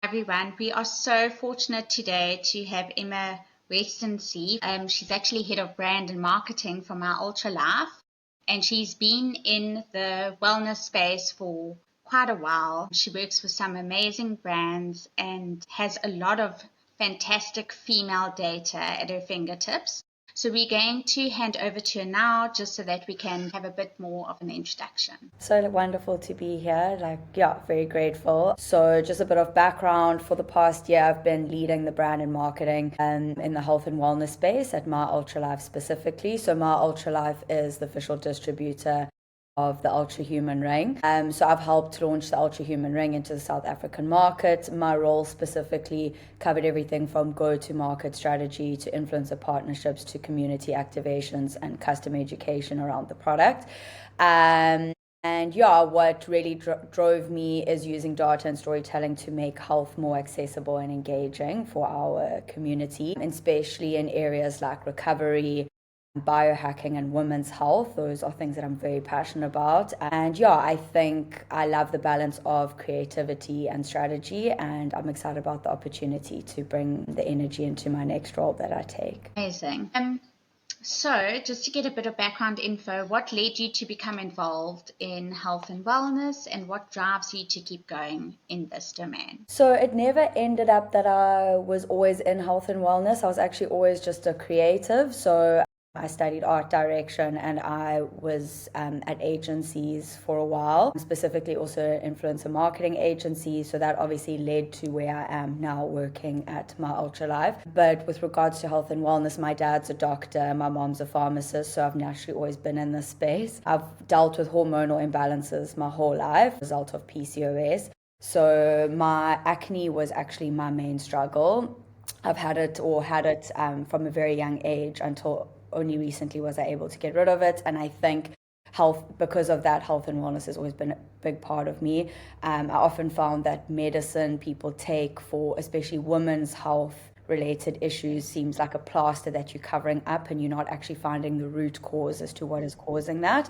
Everyone. We are so fortunate today to have Emma Westensee. She's actually head of brand and marketing for My Ultra Life, and she's been in the wellness space for quite a while. She works with some amazing brands and has a lot of fantastic female data at her fingertips. So we're going to hand over to her now just so that we can have a bit more of an introduction. So wonderful to be here. Very grateful. So just a bit of background. For the past year, I've been leading the brand and marketing in the health and wellness space at My Ultra Life specifically. So My Ultra Life is the official distributor of the Ultra Human Ring. So I've helped launch the Ultra Human Ring into the South African market. My role specifically covered everything from go-to-market strategy to influencer partnerships to community activations and customer education around the product. What really drove me is using data and storytelling to make health more accessible and engaging for our community, especially in areas like recovery, biohacking, and women's health. Those are things that I'm very passionate about. And I think I love the balance of creativity and strategy, and I'm excited about the opportunity to bring the energy into my next role that I take. Amazing. So, just to get a bit of background info, what led you to become involved in health and wellness, and what drives you to keep going in this domain? So it never ended up that I was always in health and wellness. I was actually always just a creative. So I studied art direction and I was at agencies for a while, specifically also influencer marketing agencies. So that obviously led to where I am now working at My Ultra Life. But with regards to health and wellness, my dad's a doctor, my mom's a pharmacist, so I've naturally always been in this space. I've dealt with hormonal imbalances my whole life, result of PCOS. So my acne was actually my main struggle. I've had it from a very young age until only recently was I able to get rid of it. And I think because of that, health and wellness has always been a big part of me. I often found that medicine people take for especially women's health related issues seems like a plaster that you're covering up and you're not actually finding the root cause as to what is causing that.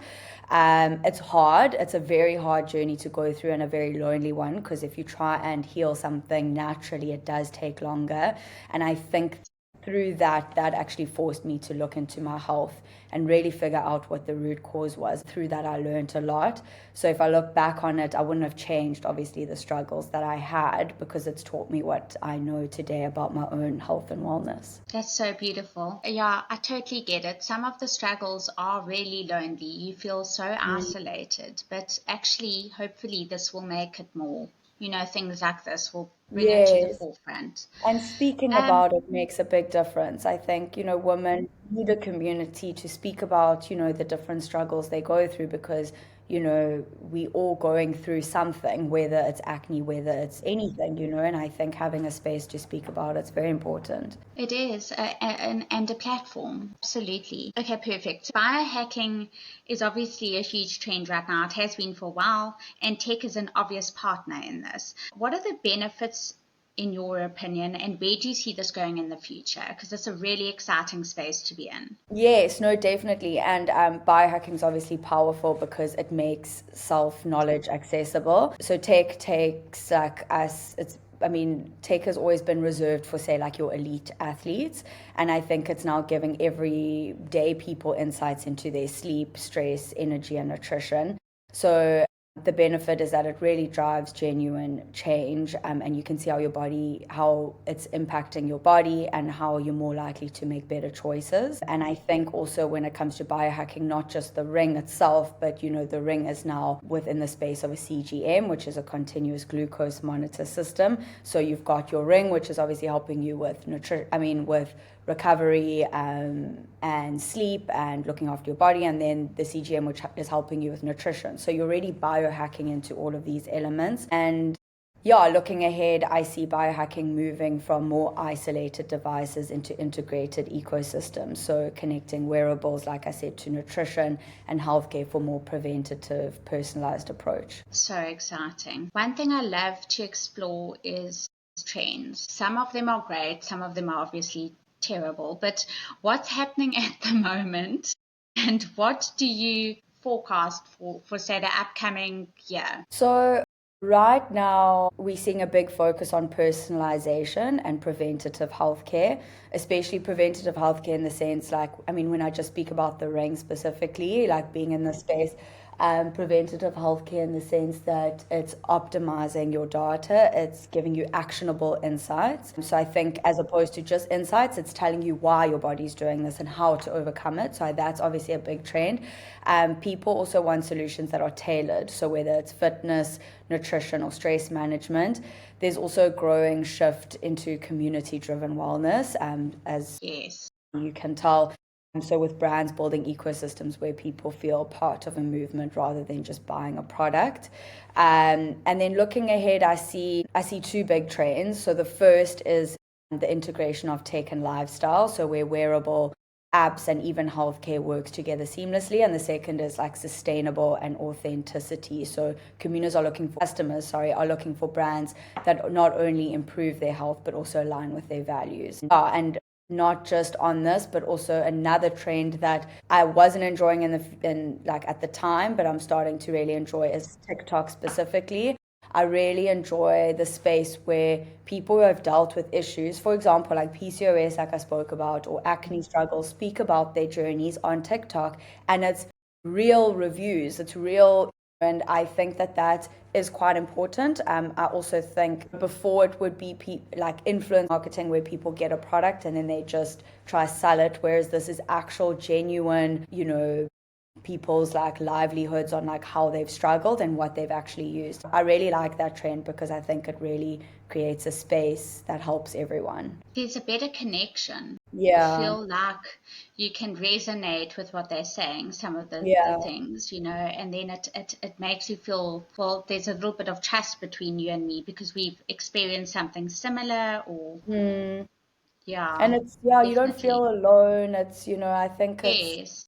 It's hard. It's a very hard journey to go through and a very lonely one, because if you try and heal something naturally, it does take longer. And I think through that actually forced me to look into my health and really figure out what the root cause was. Through that, I learned a lot. So if I look back on it, I wouldn't have changed, obviously, the struggles that I had, because it's taught me what I know today about my own health and wellness. That's so beautiful. Yeah, I totally get it. Some of the struggles are really lonely. You feel so isolated, but actually, hopefully, this will make it more. Things like this will bring it to the Yes. forefront. And speaking about it makes a big difference. I think, women need a community to speak about, the different struggles they go through, because, we all going through something, whether it's acne, whether it's anything, and I think having a space to speak about it's very important. It is, and a platform. Absolutely. Okay, perfect. Biohacking is obviously a huge trend right now. It has been for a while, and tech is an obvious partner in this. What are the benefits, in your opinion, and where do you see this going in the future? Because it's a really exciting space to be in. Yes, no, definitely. And biohacking is obviously powerful because it makes self-knowledge accessible. So tech takes like us, tech has always been reserved for, say, like your elite athletes. And I think it's now giving everyday people insights into their sleep, stress, energy, and nutrition. So the benefit is that it really drives genuine change, and you can see how it's impacting your body and how you're more likely to make better choices. And I think also when it comes to biohacking, not just the ring itself, but the ring is now within the space of a CGM, which is a continuous glucose monitor system. So you've got your ring, which is obviously helping you with with recovery and sleep and looking after your body, and then the CGM, which is helping you with nutrition. So you're already biohacking into all of these elements. And looking ahead, I see biohacking moving from more isolated devices into integrated ecosystems. So connecting wearables, like I said, to nutrition and healthcare for more preventative, personalized approach. So exciting. One thing I love to explore is trends. Some of them are great, some of them are obviously terrible, but what's happening at the moment, and what do you forecast for say the upcoming year? So Right now, we're seeing a big focus on personalization and preventative healthcare, especially preventative healthcare in the sense, like, I mean, when I just speak about the ring specifically, like being in the space, preventative healthcare in the sense that it's optimizing your data, it's giving you actionable insights. So I think as opposed to just insights, it's telling you why your body's doing this and how to overcome it. So that's obviously a big trend. People also want solutions that are tailored. So whether it's fitness, nutrition, or stress management, there's also a growing shift into community-driven wellness, as Yes. you can tell. And so with brands building ecosystems where people feel part of a movement rather than just buying a product. And then looking ahead, I see two big trends. So the first is the integration of tech and lifestyle, so where wearable apps and even healthcare works together seamlessly. And the second is like sustainable and authenticity. So customers, are looking for brands that not only improve their health but also align with their values. And not just on this, but also another trend that I wasn't enjoying in like at the time, but I'm starting to really enjoy is TikTok specifically. I really enjoy the space where people who have dealt with issues, for example, like PCOS, like I spoke about, or acne struggles, speak about their journeys on TikTok, and it's real reviews, it's real. And I think that that is quite important. I also think before it would be like influence marketing where people get a product and then they just try sell it, whereas this is actual genuine, people's like livelihoods on like how they've struggled and what they've actually used. I really like that trend because I think it really creates a space that helps everyone. There's a better connection. You Yeah, feel like you can resonate with what they're saying, some of the yeah, things, and then it makes you feel, well, there's a little bit of trust between you and me because we've experienced something similar or, mm. yeah, And it's, yeah, you don't definitely. feel alone. It's, I think Yes.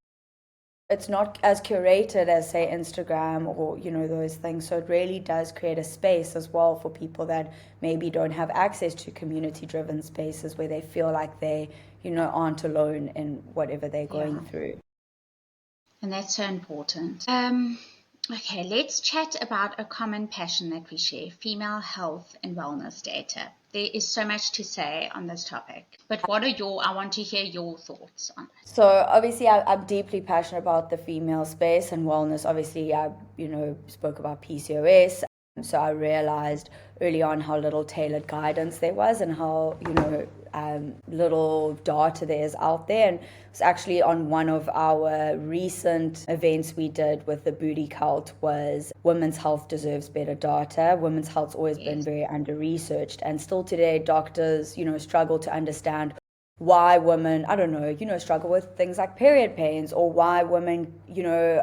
it's not as curated as say Instagram or those things, so it really does create a space as well for people that maybe don't have access to community driven spaces where they feel like they aren't alone in whatever they're Yeah. going through. And that's so important. Okay, let's chat about a common passion that we share, female health and wellness data. There is so much to say on this topic, but I want to hear your thoughts on it. So obviously, I'm deeply passionate about the female space and wellness. Obviously, I spoke about PCOS, so I realized early on how little tailored guidance there was and how little data there is out there. And it's actually on one of our recent events we did with the booty cult was women's health deserves better data. Women's health's always been Yes, very under researched, and still today doctors struggle to understand why women, I don't know, struggle with things like period pains, or why women,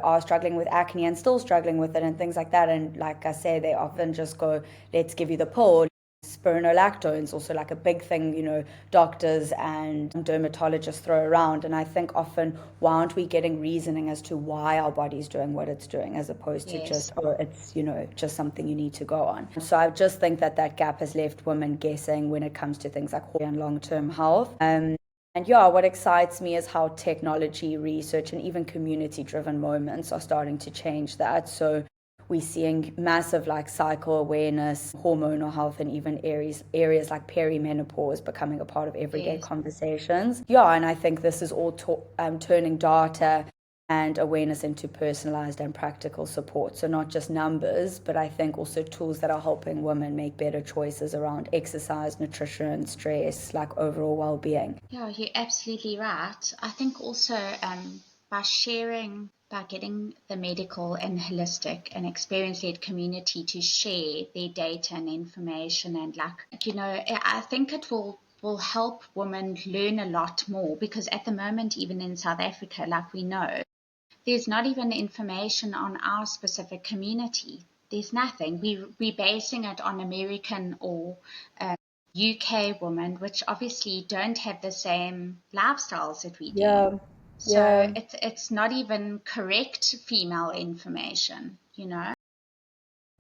are struggling with acne and still struggling with it and things like that. And like I say, they often just go, let's give you the pill. Spironolactone's also like a big thing, doctors and dermatologists throw around. And I think often, why aren't we getting reasoning as to why our body's doing what it's doing, as opposed to yes. just, oh, it's, just something you need to go on. So I just think that that gap has left women guessing when it comes to things like and long-term health. And yeah, what excites me is how technology, research, and even community-driven moments are starting to change that. So we're seeing massive like cycle awareness, hormonal health, and even areas like perimenopause becoming a part of everyday Yes. conversations. Yeah, and I think this is all turning data and awareness into personalized and practical support. So not just numbers, but I think also tools that are helping women make better choices around exercise, nutrition, stress, like overall well-being. Yeah, you're absolutely right. I think also by getting the medical and holistic and experience-led community to share their data and information and I think it will help women learn a lot more because at the moment, even in South Africa, like we know, there's not even information on our specific community. There's nothing. We're basing it on American or UK women, which obviously don't have the same lifestyles that we do. Yeah, So yeah, it's not even correct female information.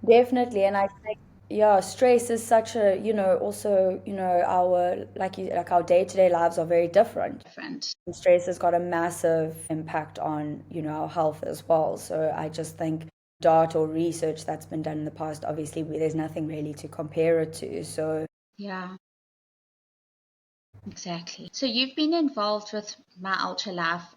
definitely. And I think, yeah, stress is such a, also, our, like our day-to-day lives are very different. Different. And stress has got a massive impact on, our health as well. So I just think data or research that's been done in the past, obviously there's nothing really to compare it to. So yeah, exactly. So you've been involved with My Ultra Life,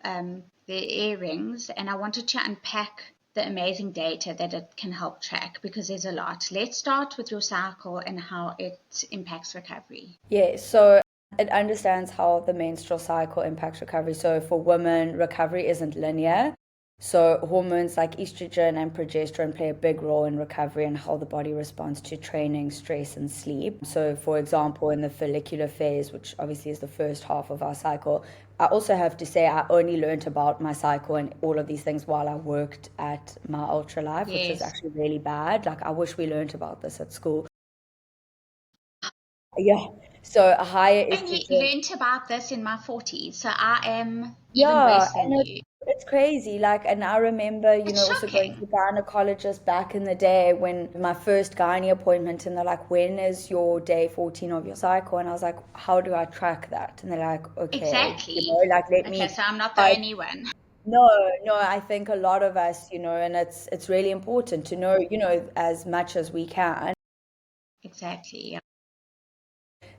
the earrings, and I wanted to unpack the amazing data that it can help track, because there's a lot. Let's start with your cycle and how it impacts recovery. yeah, so it understands how the menstrual cycle impacts recovery. So for women, recovery isn't linear. So hormones like estrogen and progesterone play a big role in recovery and how the body responds to training, stress, and sleep. So for example, in the follicular phase, which obviously is the first half of our cycle, I also have to say I only learned about my cycle and all of these things while I worked at My Ultra Life, which is Yes. actually really bad. Like I wish we learned about this at school. Yeah. So a higher Only estrogen. learned about this in my 40s, so I am even Yeah, worse than and you. it's crazy. Like, and I remember, It's also going to shocking. the gynecologist back in the day when my first gynae appointment, and they're like, when is your day 14 of your cycle? And I was like, how do I track that? And they're like, okay, Exactly. like let Okay, me. so I'm not the But only one. no, no, I think a lot of us, and it's really important to know, as much as we can. Exactly. Yeah.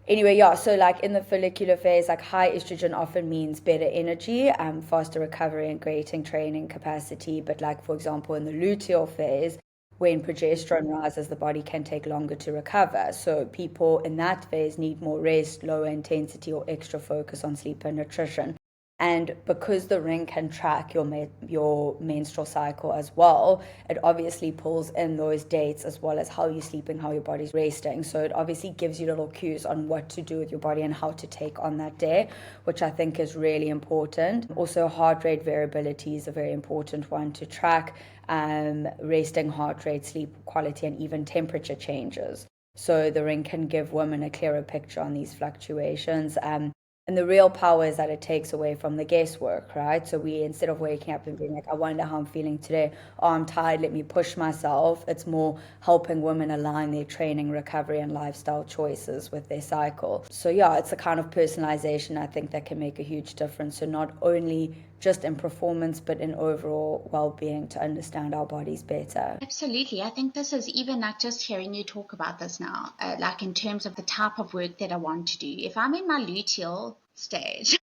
Anyway, yeah, so like in the follicular phase, like high estrogen often means better energy, faster recovery and creating training capacity. But like, for example, in the luteal phase, when progesterone rises, the body can take longer to recover. So people in that phase need more rest, lower intensity, or extra focus on sleep and nutrition. And because the ring can track your menstrual cycle as well, it obviously pulls in those dates as well as how you're sleeping, how your body's resting. So it obviously gives you little cues on what to do with your body and how to take on that day, which I think is really important. Also, heart rate variability is a very important one to track. Resting heart rate, sleep quality, and even temperature changes. So the ring can give women a clearer picture on these fluctuations. And the real power is that it takes away from the guesswork, right? So we, instead of waking up and being like, I wonder how I'm feeling today, oh, I'm tired, let me push myself, it's more helping women align their training, recovery, and lifestyle choices with their cycle. So yeah, it's a kind of personalization I think that can make a huge difference. So not only just in performance, but in overall well-being, to understand our bodies better. Absolutely. I think this is even not just hearing you talk about this now, like in terms of the type of work that I want to do. If I'm in my luteal stage,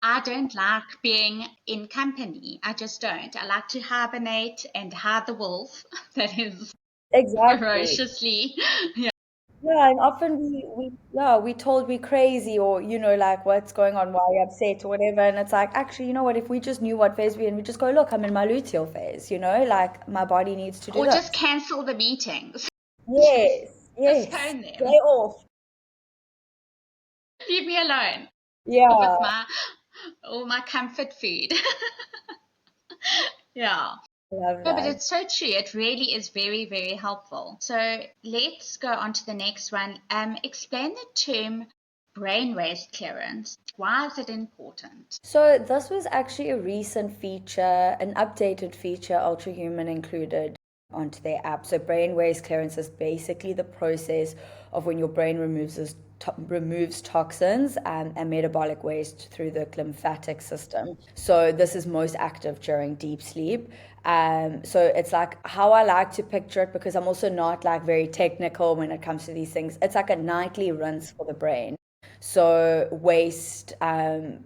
I don't like being in company. I just don't. I like to hibernate and hide the wolf that is Exactly. ferociously. Yeah, and often we told we crazy, or like what's going on, why are you upset or whatever, and it's like, actually, you know what, if we just knew what phase we're in, we just go, look, I'm in my luteal phase, like my body needs to do Or just this. cancel the meetings. Just Yes, yes. postpone Day them. off. Leave me alone with Yeah, my all my comfort food. Yeah. love No, but that. it's so true. It really is very, very helpful. So let's go on to the next one. Explain the term brain waste clearance. Why is it important? So this was actually a recent feature, an updated feature Ultrahuman included onto their app. So brain waste clearance is basically the process of when your brain removes toxins and metabolic waste through the lymphatic system. So this is most active during deep sleep. So it's like how I like to picture it, because I'm also not like very technical when it comes to these things. It's like a nightly rinse for the brain. So waste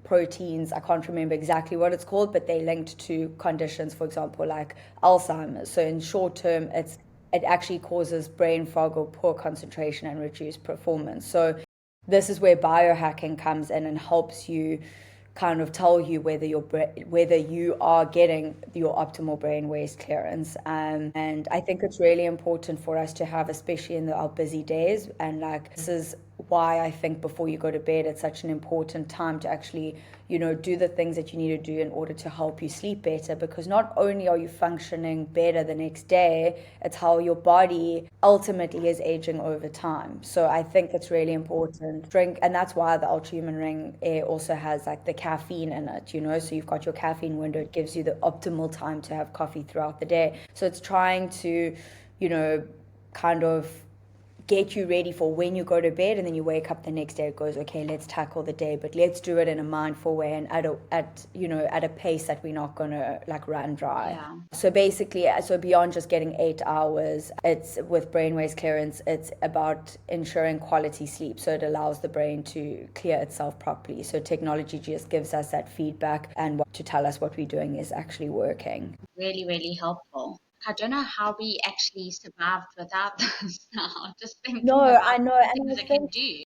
proteins, I can't remember exactly what it's called, but they linked to conditions, for example, like Alzheimer's. So in short term, it actually causes brain fog or poor concentration and reduced performance. So this is where biohacking comes in and helps you kind of tell you whether you are getting your optimal brain waste clearance. And I think it's really important for us to have, especially in our busy days. And like this is why I think before you go to bed, it's such an important time to actually, do the things that you need to do in order to help you sleep better. Because not only are you functioning better the next day, it's how your body ultimately is aging over time. So I think it's really important. Drink, and that's why the Ultrahuman Ring Air also has like the caffeine in it, so you've got your caffeine window. It gives you the optimal time to have coffee throughout the day. So it's trying to, kind of get you ready for when you go to bed, and then you wake up the next day, it goes, okay, let's tackle the day, but let's do it in a mindful way and at a pace that we're not gonna like run dry. Yeah. So basically, so beyond just getting 8 hours, it's with brainwaves clearance, it's about ensuring quality sleep, so it allows the brain to clear itself properly. So technology just gives us that feedback and to tell us what we're doing is actually working. Really, really helpful. I don't know how we actually survived without this now, just No, thinking about I know, the and things I it can think, do.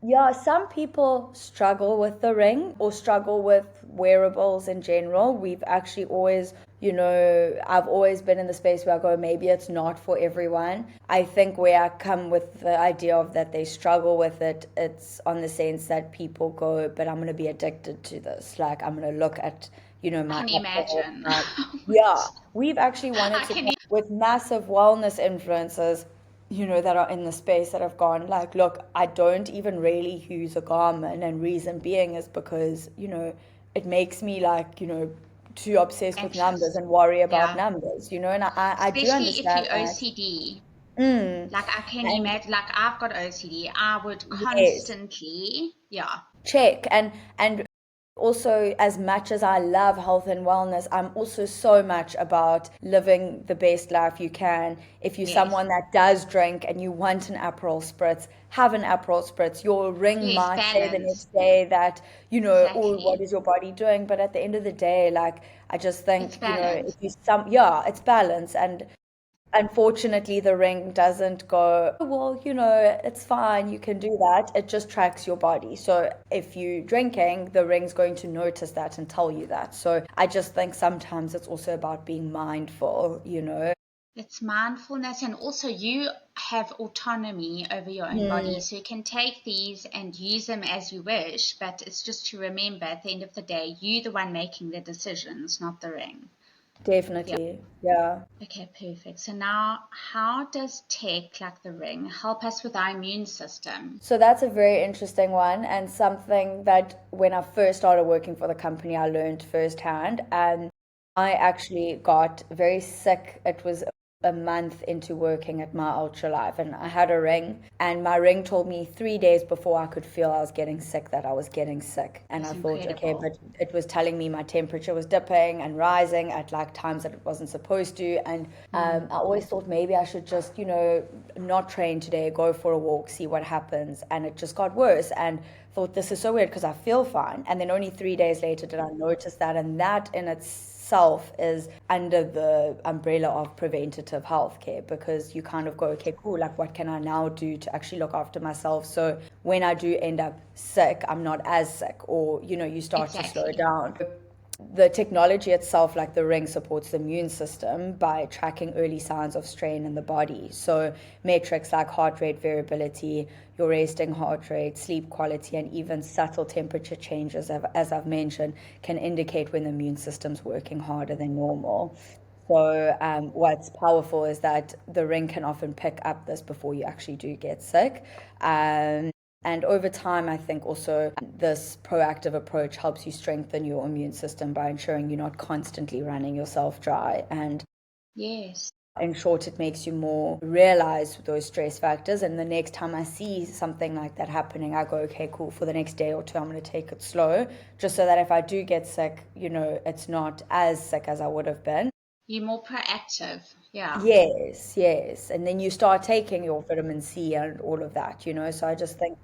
yeah, some people struggle with the ring or struggle with wearables in general. We've actually always, I've always been in the space where I go, maybe it's not for everyone. I think where I come with the idea of that they struggle with it, it's on the sense that people go, but I'm going to be addicted to this. Like, I'm going to look at, I my can app the whole imagine. time. Yeah, we've actually wanted I to, can, with massive wellness influencers, that are in the space that have gone like, look, I don't even really use a Garmin, and reason being is because, it makes me like, too obsessed with numbers anxious. and worry about Yeah. numbers, and I do Especially if you understand that. OCD. Mm. Like I can And imagine, like I've got OCD. I would yes, constantly, yeah, check. And also, as much as I love health and wellness, I'm also so much about living the best life you can. If you're yes, someone that does drink and you want an Aperol spritz, have an Aperol spritz. Your ring yes, might say the balance. next day that, oh, what Exactly. is your body doing? But at the end of the day, like, I just It's think, if balance. yeah, it's balance. And unfortunately, the ring doesn't go, "Oh, well, it's fine, you can do that." It just tracks your body. So if you're drinking, the ring's going to notice that and tell you that. So I just think sometimes it's also about being mindful. It's mindfulness, and also you have autonomy over your own body. Mm, So you can take these and use them as you wish, but it's just to remember at the end of the day, you're the one making the decisions, not the ring. Yeah. definitely. Yeah. Okay, perfect. So now, how does tech like the ring help us with our immune system? So that's a very interesting one, and something that when I first started working for the company, I learned firsthand. And I actually got very sick. It was a month into working at my Ultralife, and I had a ring, and my ring told me 3 days before I could feel I was getting sick that I was getting sick. And It's I thought, okay, incredible. but it was telling me my temperature was dipping and rising at like times that it wasn't supposed to. And Mm. I always thought maybe I should just, not train today, go for a walk, see what happens. And it just got worse. And thought, this is so weird because I feel fine. And then only 3 days later did I notice that. And that in itself is under the umbrella of preventative healthcare, because you kind of go, okay, cool, like what can I now do to actually look after myself? So when I do end up sick, I'm not as sick, or, you start to slow Exactly. down. The technology itself, like the ring, supports the immune system by tracking early signs of strain in the body. So metrics like heart rate variability, your resting heart rate, sleep quality, and even subtle temperature changes, as I've mentioned, can indicate when the immune system's working harder than normal. So what's powerful is that the ring can often pick up this before you actually do get sick. And over time, I think also this proactive approach helps you strengthen your immune system by ensuring you're not constantly running yourself dry. And Yes. in short, it makes you more realize those stress factors. And the next time I see something like that happening, I go, okay, cool, for the next day or two, I'm going to take it slow, just so that if I do get sick, it's not as sick as I would have been. You're more proactive. Yeah. Yes, yes. And then you start taking your vitamin C and all of that. So I just think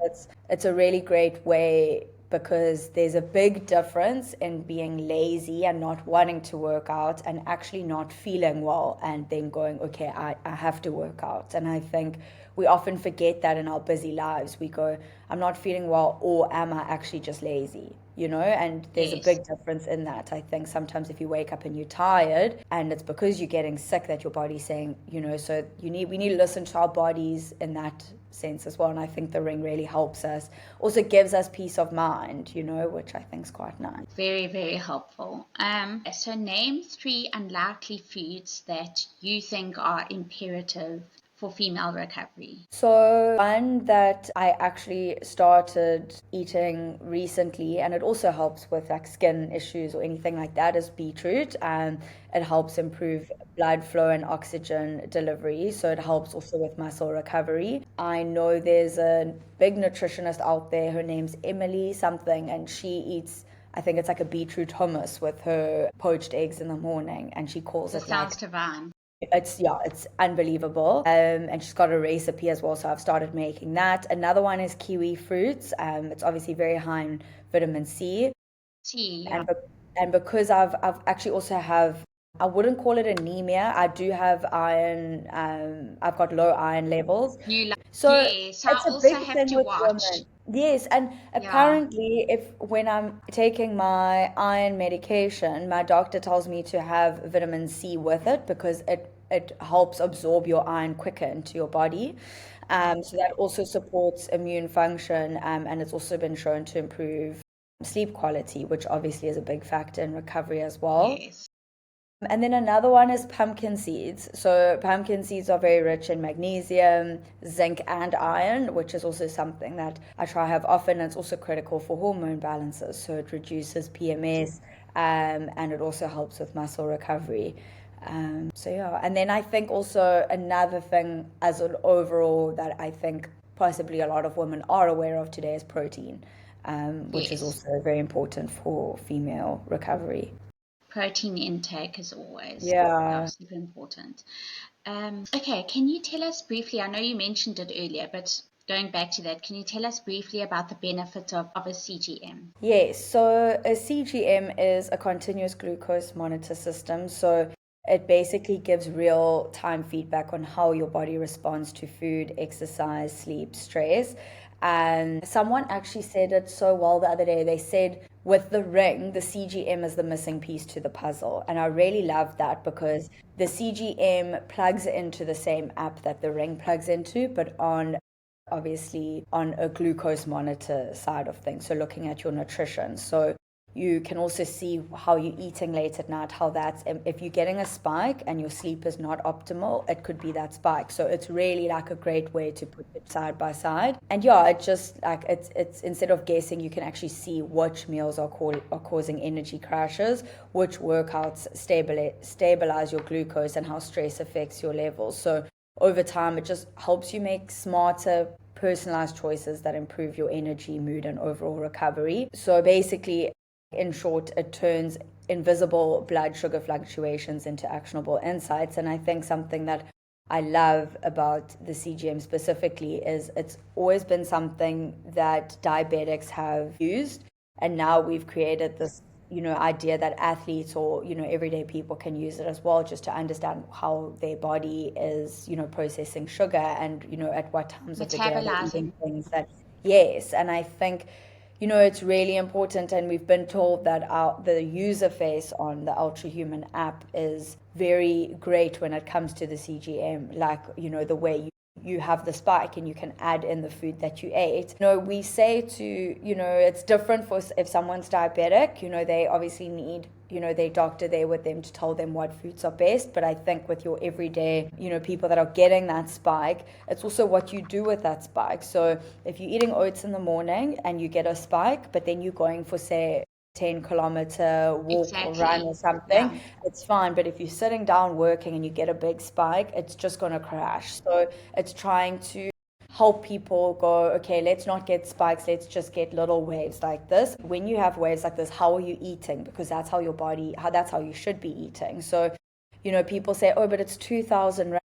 it's a really great way, because there's a big difference in being lazy and not wanting to work out, and actually not feeling well and then going, okay, I have to work out. And I think we often forget that in our busy lives. We go, I'm not feeling well, or am I actually just lazy? And there's a Yes. big difference in that. I think sometimes if you wake up and you're tired, and it's because you're getting sick, that your body's saying, so we need to listen to our bodies in that sense as well. And I think the ring really helps us. Also gives us peace of mind, which I think is quite nice. Very, very helpful. So name three unlikely foods that you think are imperative for female recovery? So one that I actually started eating recently, and it also helps with like skin issues or anything like that, is beetroot. And it helps improve blood flow and oxygen delivery. So it helps also with muscle recovery. I know there's a big nutritionist out there, her name's Emily something, and she eats, I think it's like a beetroot hummus with her poached eggs in the morning, and she calls This it like, sounds divine. it's unbelievable. And she's got a recipe as well, so I've started making that. Another one is kiwi fruits. It's obviously very high in vitamin C, Tea, yeah. and because I've actually also have, I wouldn't call it anemia. I do have iron. I've got low iron levels, so Yes, I it's a also big have thing to with watch. women. Yes, and Yeah, apparently, if when I'm taking my iron medication, my doctor tells me to have vitamin C with it because it helps absorb your iron quicker into your body. So that also supports immune function, and it's also been shown to improve sleep quality, which obviously is a big factor in recovery as well. yes, And then another one is pumpkin seeds. So pumpkin seeds are very rich in magnesium, zinc, and iron, which is also something that I try to have often. It's also critical for hormone balances. So it reduces PMS, and it also helps with muscle recovery. So yeah, and then I think also another thing as an overall that I think possibly a lot of women are aware of today is protein, which is yes. also very important for female recovery. Protein intake is always, yeah, Yeah. super important. Okay, can you tell us briefly? I know you mentioned it earlier, but going back to that, can you tell us briefly about the benefits of a CGM? Yes, so a CGM is a continuous glucose monitor system. So it basically gives real time feedback on how your body responds to food, exercise, sleep, stress. And someone actually said it so well the other day. They said with the ring, the CGM is the missing piece to the puzzle. And I really love that because the CGM plugs into the same app that the ring plugs into, but on obviously on a glucose monitor side of things, so looking at your nutrition. So you can also see how you're eating late at night, how that's, if you're getting a spike and your sleep is not optimal, it could be that spike. So it's really like a great way to put it side by side. And yeah, it just like it's instead of guessing, you can actually see which meals are causing energy crashes, which workouts stabilize your glucose, and how stress affects your levels. So over time, it just helps you make smarter, personalized choices that improve your energy, mood, and overall recovery. So basically, in short, it turns invisible blood sugar fluctuations into actionable insights. And I think something that I love about the CGM specifically is it's always been something that diabetics have used. And now we've created this, idea that athletes or, everyday people can use it as well, just to understand how their body is, processing sugar, and, at what times of the day are they eating Metabolizing. things that, yes. And I think, it's really important, and we've been told that the user face on the Ultra Human app is very great when it comes to the CGM, like, the way you have the spike and you can add in the food that you ate. We say to, it's different for if someone's diabetic, they obviously need, their doctor there with them to tell them what foods are best. But I think with your everyday, people that are getting that spike, it's also what you do with that spike. So if you're eating oats in the morning and you get a spike, but then you're going for, say, 10-kilometer walk or run or Exactly. Yeah. something, it's fine. But if you're sitting down working and you get a big spike, it's just going to crash. So it's trying to help people go, okay, let's not get spikes, let's just get little waves like this. When you have waves like this, how are you eating? Because that's how your body, that's how you should be eating. So, people say, oh, but it's 2,000 rand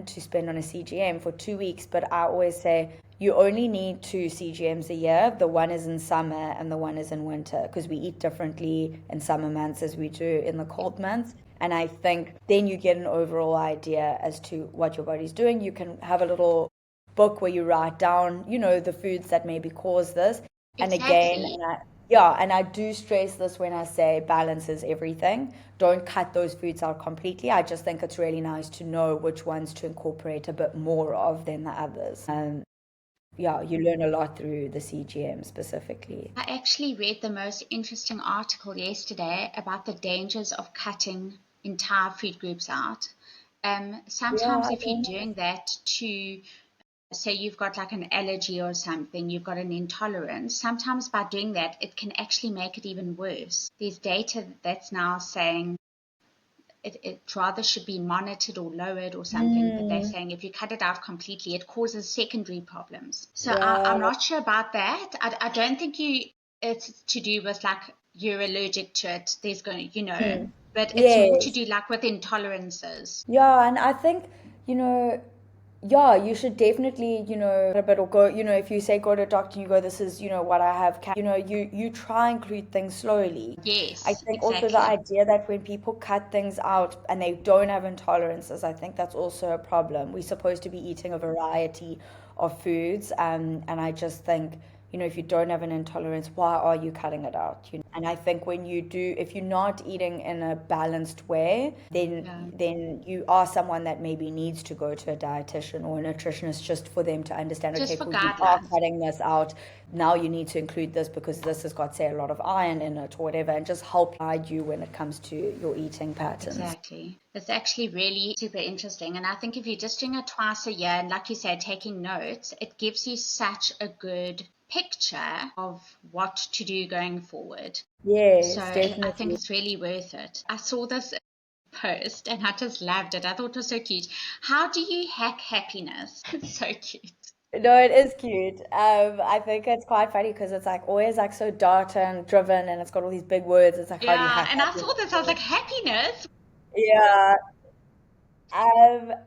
to spend on a CGM for 2 weeks. But I always say, you only need two CGMs a year. The one is in summer and the one is in winter, because we eat differently in summer months as we do in the cold months. And I think then you get an overall idea as to what your body's doing. You can have a little book where you write down, the foods that maybe cause this. And again, Exactly. and I do stress this when I say balance is everything. Don't cut those foods out completely. I just think it's really nice to know which ones to incorporate a bit more of than the others. Yeah, you learn a lot through the CGM specifically. I actually read the most interesting article yesterday about the dangers of cutting entire food groups out. Yeah, Sometimes I if you're don't know. doing that to say you've got like an allergy or something, you've got an intolerance, sometimes by doing that, it can actually make it even worse. There's data that's now saying it rather should be monitored or lowered or something, but they're Mm, saying if you cut it out completely, it causes secondary problems. So I'm yeah. not sure about that. I don't think it's to do with like you're allergic to it, there's going to, Hmm. but it's more to Yes. do like with intolerances. Yeah, and I think, yeah, you should definitely, a bit or go, if you say go to a doctor and you go, this is, what I have, you try and include things slowly. I Yes, think also the exactly. idea that when people cut things out and they don't have intolerances, I think that's also a problem. We're supposed to be eating a variety of foods, and I just think, if you don't have an intolerance, why are you cutting it out? And I think when you do, if you're not eating in a balanced way, then Yeah. then you are someone that maybe needs to go to a dietitian or a nutritionist just for them to understand, Just okay, for cool, you are guidelines. cutting this out. Now you need to include this because this has got, say, a lot of iron in it or whatever, and just help guide you when it comes to your eating patterns. Exactly. It's actually really super interesting. And I think if you're just doing it twice a year, and like you said, taking notes, it gives you such a good picture of what to do going forward. So Yes, I think definitely. it's really worth it. I saw this post and I just loved it. I thought it was so cute. How do you hack happiness? It's so cute. No, it is cute. I think it's quite funny because it's like always like so data and driven, and it's got all these big words. It's like, how do you Yeah, hack and I saw this, I was happiness? like, happiness? Yeah.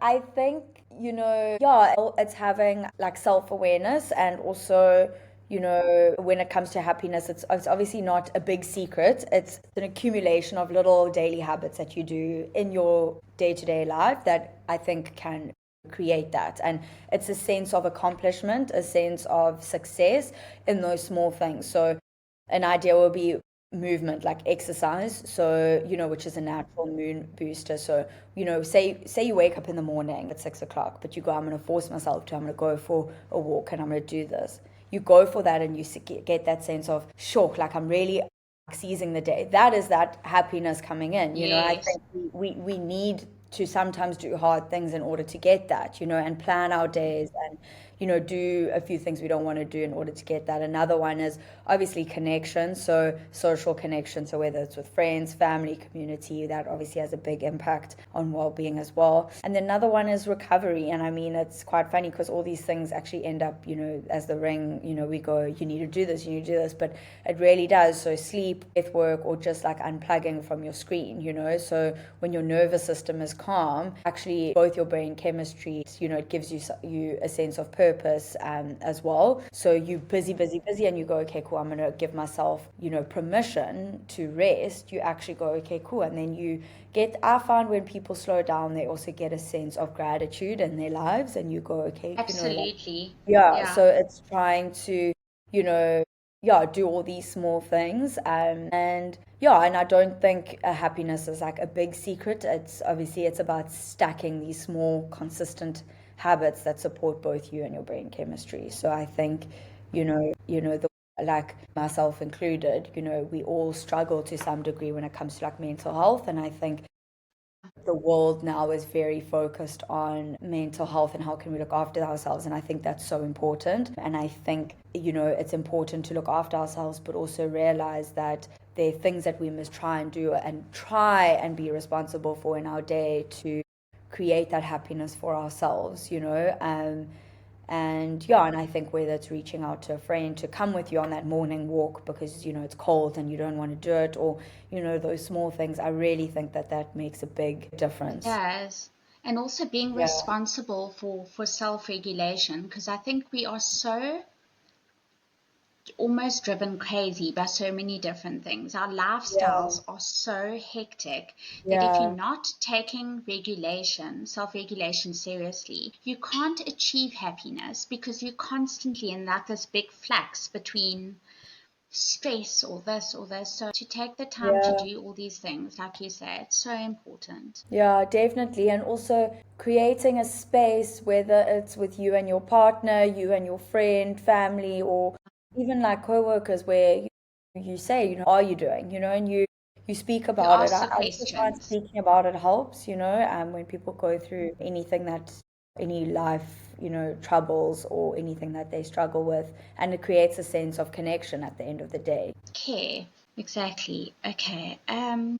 I think, yeah, it's having like self-awareness and also, when it comes to happiness, it's obviously not a big secret. It's an accumulation of little daily habits that you do in your day-to-day life that I think can create that. And it's a sense of accomplishment, a sense of success in those small things. So an idea will be movement, like exercise, so which is a natural mood booster. So say you wake up in the morning at 6 o'clock, but you go, I'm going to force myself to, I'm going to go for a walk and I'm going to do this. You go for that and you get that sense of shock, like I'm really seizing the day. That is that happiness coming in. I Yes, think we need to sometimes do hard things in order to get that, and plan our days and do a few things we don't want to do in order to get that. Another one is obviously connection, so social connection. So whether it's with friends, family, community, that obviously has a big impact on well-being as well. And then another one is recovery. And I mean, it's quite funny because all these things actually end up, as the ring, we go, you need to do this, you need to do this, but it really does. So sleep, breath work, or just like unplugging from your screen, so when your nervous system is calm, actually both your brain chemistry, it gives you a sense of purpose as well. So you busy, busy, busy, and you go, okay, cool, I'm going to give myself, permission to rest. You actually go, okay, cool. And then I find when people slow down, they also get a sense of gratitude in their lives. And you go, okay, like, absolutely. yeah. Yeah. So it's trying to, you know, yeah, do all these small things. And yeah, and I don't think happiness is like a big secret. It's obviously it's about stacking these small, consistent habits that support both you and your brain chemistry. So I think, the like myself included, we all struggle to some degree when it comes to like mental health. And I think the world now is very focused on mental health and how can we look after ourselves, and I think that's so important. And I think it's important to look after ourselves but also realize that there are things that we must try and be responsible for in our day to create that happiness for ourselves, and yeah, and I think whether it's reaching out to a friend to come with you on that morning walk because it's cold and you don't want to do it, or those small things, I really think that that makes a big It difference. does. And also being Yeah, responsible for self-regulation, because I think we are so almost driven crazy by so many different things. Our yeah, lifestyles are so hectic that if you're yeah, not taking self-regulation seriously, you can't achieve happiness because you're constantly in like this big flux between stress or this or this. So to take the time to yeah, do all these things, like you say, it's so important. yeah, definitely. And also creating a space, whether it's with you and your partner, you and your friend, family, or even like co-workers, where you say, are you doing, and you speak You about it. ask I the also find questions. speaking about it helps, when people go through anything any life, troubles or anything that they struggle with, and it creates a sense of connection at the end of the day. Okay, exactly. Okay.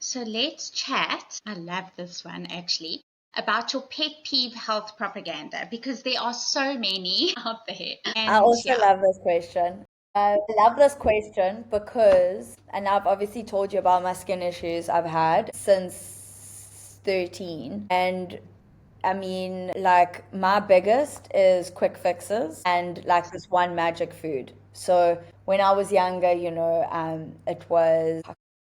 So let's chat. I love this one actually. About your pet peeve health propaganda, because there are so many out there. I And also yeah, love this question. I love this question because, and I've obviously told you about my skin issues I've had since 13. And I mean, like, my biggest is quick fixes and like this one magic food. So when I was younger, it was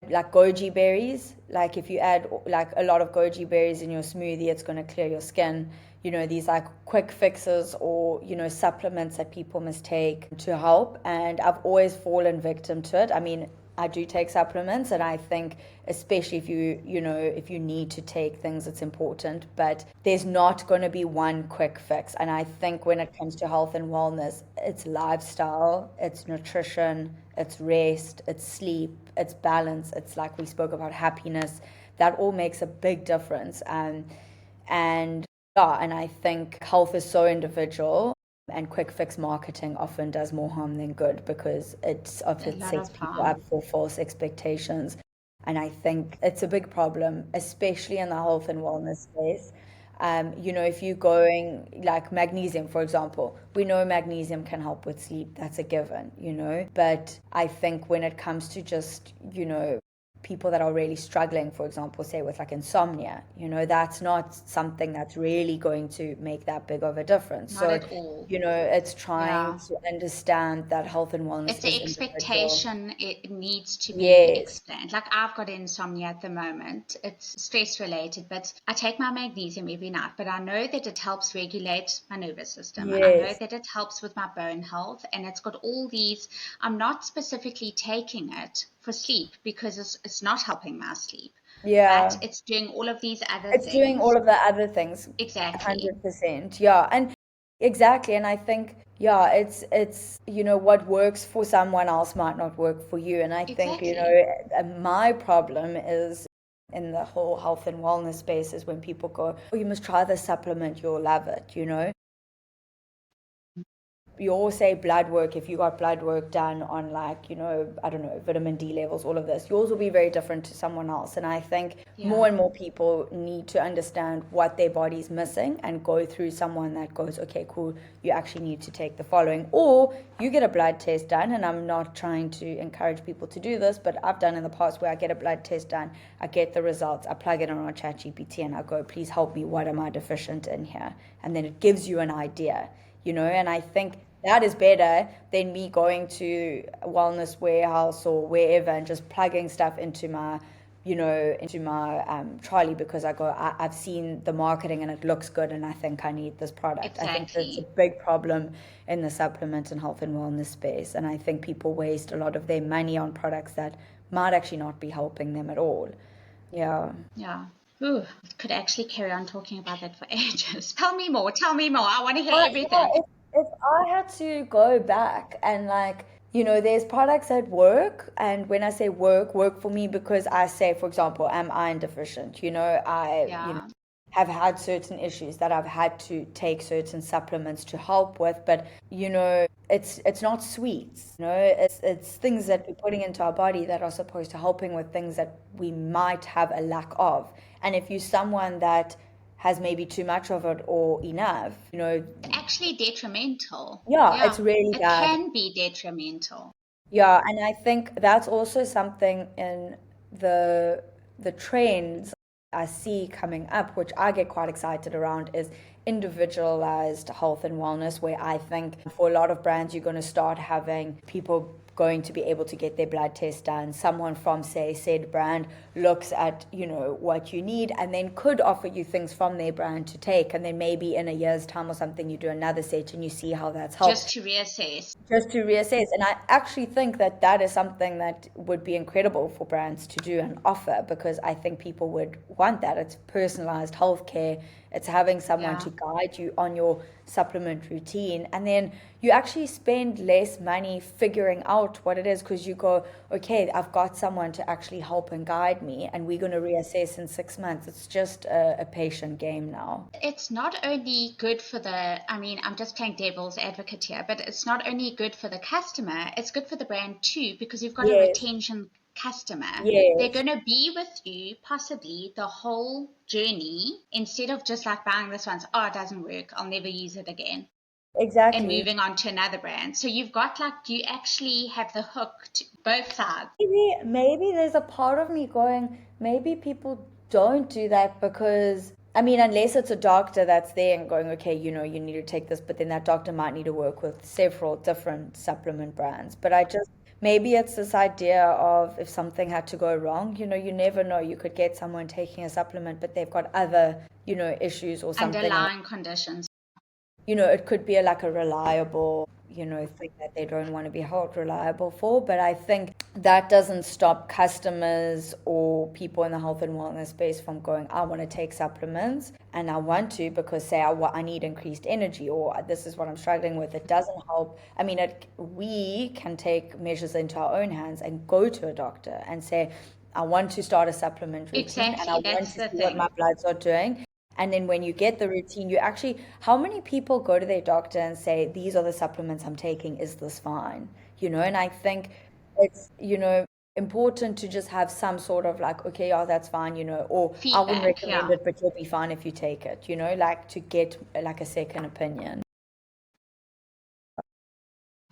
like goji berries. Like if you add like a lot of goji berries in your smoothie, it's going to clear your skin. These like quick fixes or, supplements that people mistake to help. And I've always fallen victim to it. I mean, I do take supplements, and I think especially if you need to take things, it's important, but there's not going to be one quick fix. And I think when it comes to health and wellness, it's lifestyle, it's nutrition, it's rest, it's sleep, it's balance, it's like we spoke about happiness. That all makes a big difference. And yeah, and I think health is so individual, and quick fix marketing often does more harm than good because a it lot sets of people harm. up for false expectations. And I think it's a big problem, especially in the health and wellness space. If you're going like magnesium, for example, we know magnesium can help with sleep. That's a given. But I think when it comes to just, people that are really struggling, for example, say with like insomnia, that's not something that's really going to make that big of a difference. Not So, at all. it's trying Yeah. to understand that health and wellness It's the is individual. expectation, it needs to be Yes, explained. Like I've got insomnia at the moment. It's stress related, but I take my magnesium every night. But I know that it helps regulate my nervous system. I know yes, that it helps with my bone health, and it's got all these. I'm not specifically taking it for sleep because it's not helping my sleep, but yeah. it's doing all of these other It's doing all things. of the other things, Exactly. 100%. Yeah, and exactly. And I think, yeah, it's what works for someone else might not work for you. And I think, Exactly. my problem is in the whole health and wellness space is when people go, oh, you must try this supplement, you'll love it. You always say blood work. If you got blood work done on, like, I don't know, vitamin D levels, all of this, yours will be very different to someone else. And I think more Yeah. and more people need to understand what their body's missing and go through someone that goes, okay, cool, you actually need to take the following. Or you get a blood test done, and I'm not trying to encourage people to do this, but I've done in the past where I get a blood test done, I get the results, I plug it on our ChatGPT, and I go, please help me, what am I deficient in here? And then it gives you an idea. And I think that is better than me going to a wellness warehouse or wherever and just plugging stuff into my trolley because I've seen the marketing and it looks good and I think I need this product. I think that's a Exactly. big problem in the supplement and health and wellness space. And I think people waste a lot of their money on products that might actually not be helping them at all. Yeah. Yeah. Ooh, I could actually carry on talking about that for ages. Tell me more. Tell me more. I want to hear Yeah, everything. if I had to go back and, like, there's products that work, and when I say work for me because I say, for example, I'm iron deficient. Yeah. Have had certain issues that I've had to take certain supplements to help with, but it's not sweets. It's things that we're putting into our body that are supposed to helping with things that we might have a lack of. And if you're someone that has maybe too much of it or enough, Actually detrimental. yeah, it's Yeah. really It bad. can be detrimental. Yeah, and I think that's also something in the the trends I see coming up, which I get quite excited around, is individualized health and wellness, where I think for a lot of brands, you're going to start having people going to be able to get their blood test done. Someone from, say, said brand looks at, what you need and then could offer you things from their brand to take. And then maybe in a year's time or something, you do another set and you see how that's helped Just to reassess. just to reassess. And I actually think that that is something that would be incredible for brands to do and offer, because I think people would want that. It's personalized healthcare. It's having someone Yeah. to guide you on your supplement routine. And then, you actually spend less money figuring out what it is because you go, okay, I've got someone to actually help and guide me, and we're going to reassess in 6 months. It's just a patient game now. It's not only good for I mean, I'm just playing devil's advocate here, but it's not only good for the customer, it's good for the brand too, because you've got a Yes, retention customer. They're yes, going to be with you possibly the whole journey instead of just like buying this once, oh, it doesn't work, I'll never use it again, and exactly. moving on to another brand. So you've got like, you actually have the hook to both sides. Maybe there's a part of me going, maybe people don't do that because, I mean, unless it's a doctor that's there and going, okay, you need to take this, but then that doctor might need to work with several different supplement brands. But maybe it's this idea of if something had to go wrong, you never know. You could get someone taking a supplement, but they've got other, issues or something. Underlying conditions. It could be like a reliable, thing that they don't want to be held reliable for. But I think that doesn't stop customers or people in the health and wellness space from going, I want to take supplements and I want to because, say, I need increased energy or this is what I'm struggling with. It doesn't help. I mean, we can take measures into our own hands and go to a doctor and say, I want to start a supplement routine and I Exactly, want that's to the see what thing. my bloods are doing. And then when you get the routine, how many people go to their doctor and say, these are the supplements I'm taking, is this fine? And I think it's, important to just have some sort of like, okay, yeah, that's fine, or I wouldn't Feedback, recommend yeah. it, but you'll be fine if you take it, like to get like a second opinion.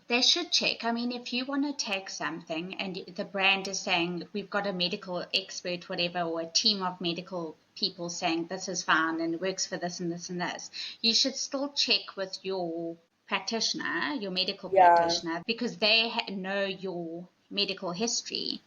They should check. I mean, if you want to take something and the brand is saying, we've got a medical expert, whatever, or a team of medical people saying this is fine and works for this and this and this, you should still check with your practitioner, your medical Yeah. practitioner, because they know your medical history.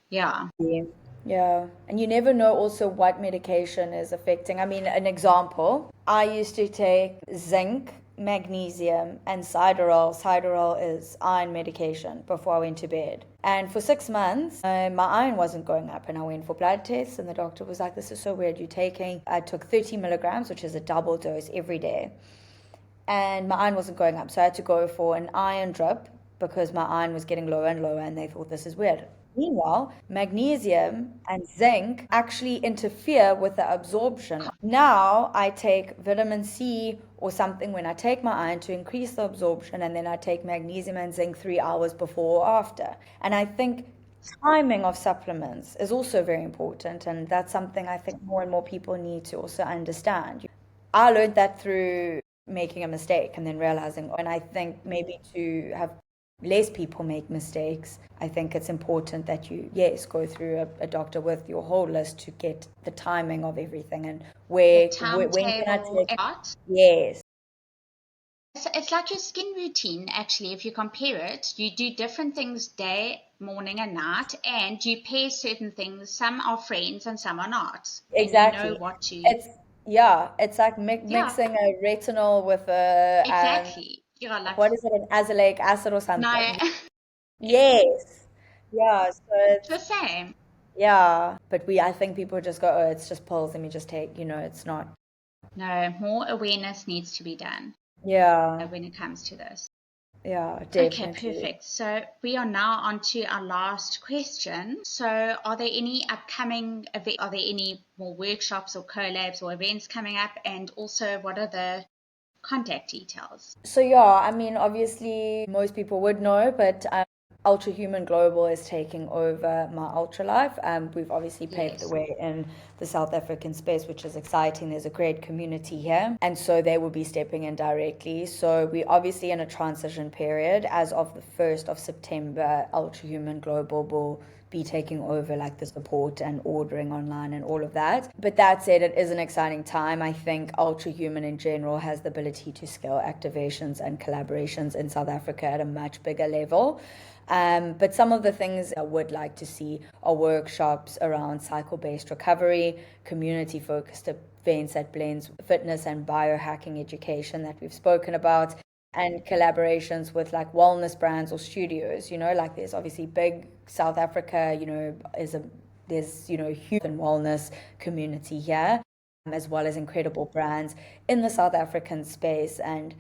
Yeah. Yeah. Yeah. And you never know also what medication is affecting. I mean, an example, I used to take zinc, magnesium, and Siderol. Siderol is iron medication before I went to bed. And for 6 months, my iron wasn't going up. And I went for blood tests, and the doctor was like, this is so weird. I took 30 milligrams, which is a double dose every day. And my iron wasn't going up. So I had to go for an iron drip because my iron was getting lower and lower, and they thought this is weird. Meanwhile, magnesium and zinc actually interfere with the absorption. Now I take vitamin C or something when I take my iron to increase the absorption, and then I take magnesium and zinc 3 hours before or after. And I think timing of supplements is also very important, and that's something I think more and more people need to also understand. I learned that through making a mistake and then realizing, and I think maybe to have less people make mistakes, I think it's important that you, yes, go through a doctor with your whole list to get the timing of everything and The when can I timetable, take, what? yes, It's like your skin routine, actually. If you compare it, you do different things day, morning, and night, and you pair certain things. Some are friends and some are not. And you know exactly. what to, It's, yeah, it's like yeah, mixing a retinol with a, exactly. Yeah, like, what is it, an azelaic acid or no, something. it's Yes. Yeah, so the same. yeah, but I think people just go, oh, it's just pills, let me just take, it's not. No, more awareness needs to be done Yeah, when it comes to this. yeah, Okay, definitely. perfect. So we are now on to our last question. So are there any upcoming events? Are there any more workshops or collabs or events coming up? And also, what are the contact details? So yeah, I mean, obviously most people would know, but Ultra Human Global is taking over my Ultra Life. We've obviously paved the Yes. way in the South African space, which is exciting. There's a great community here, and so they will be stepping in directly. So we're obviously in a transition period. As of the 1st of September, Ultra Human Global will be taking over like the support and ordering online and all of that. But that said, it is an exciting time. I think Ultra Human in general has the ability to scale activations and collaborations in South Africa at a much bigger level. But some of the things I would like to see are workshops around cycle-based recovery, community-focused events that blends fitness and biohacking education that we've spoken about, and collaborations with like wellness brands or studios. Like there's obviously big South Africa, there's huge and wellness community here, as well as incredible brands in the South African space. And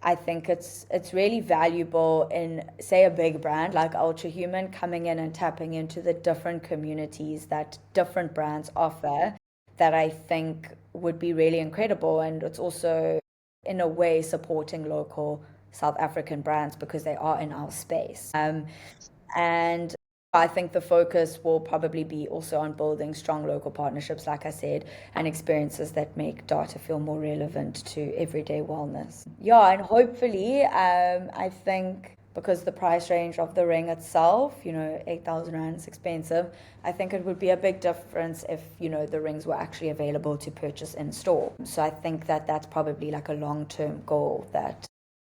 I think it's really valuable in, say, a big brand like Ultra Human coming in and tapping into the different communities that different brands offer, that I think would be really incredible. And it's also, in a way, supporting local South African brands because they are in our space. And I think the focus will probably be also on building strong local partnerships, like I said, and experiences that make data feel more relevant to everyday wellness. Yeah, and hopefully, I think because the price range of the ring itself, 8,000 Rand is expensive, I think it would be a big difference if, the rings were actually available to purchase in store. So I think that that's probably like a long-term goal that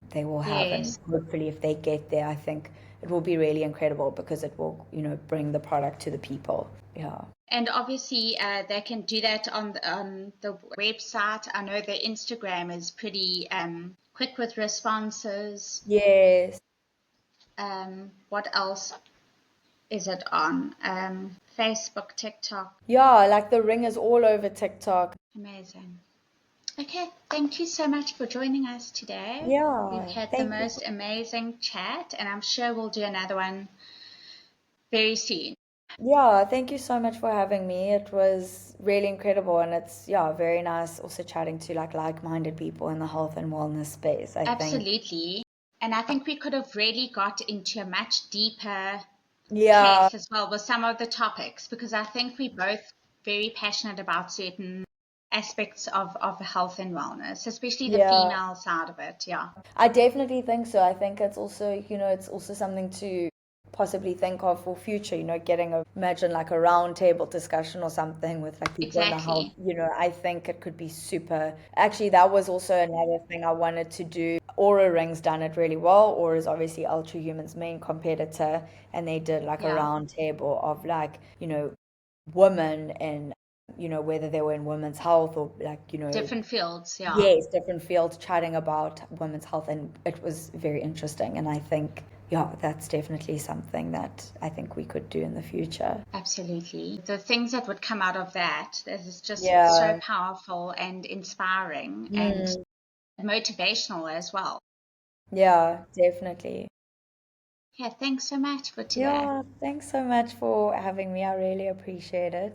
they will have. And Yes. hopefully, if they get there, I think it will be really incredible because it will, bring the product to the people. Yeah. And obviously, they can do that on the website. I know their Instagram is pretty quick with responses. Yes. What else is it on? Facebook, TikTok. Yeah, like the ring is all over TikTok. Amazing. Okay, thank you so much for joining us today. We've Yeah. had the Thank you. most amazing chat, and I'm sure we'll do another one very soon. Yeah, thank you so much for having me. It was really incredible, and it's, yeah, very nice also chatting to like-minded people in the health and wellness space, I think. Absolutely. And I think we could have really got into a much deeper Yeah, place as well with some of the topics, because I think we're both very passionate about certain aspects of health and wellness, especially the yeah. female side of it. Yeah, I definitely think so. I think it's also, it's also something to possibly think of for future, imagine like a round table discussion or something with like people in the health, exactly. I think it could be super. Actually, that was also another thing I wanted to do. Aura Rings done it really well. Aura is obviously Ultra Human's main competitor, and they did like a Yeah, round table of like, women and, whether they were in women's health or like, different fields. Yeah, yes, different fields chatting about women's health, and it was very interesting. And I think, yeah, that's definitely something that I think we could do in the future. absolutely. The things that would come out of that is just so Yeah. powerful and inspiring and Mm, motivational as well. yeah, definitely. Yeah, thanks so much for today. Yeah, thanks so much for having me. I really appreciate it.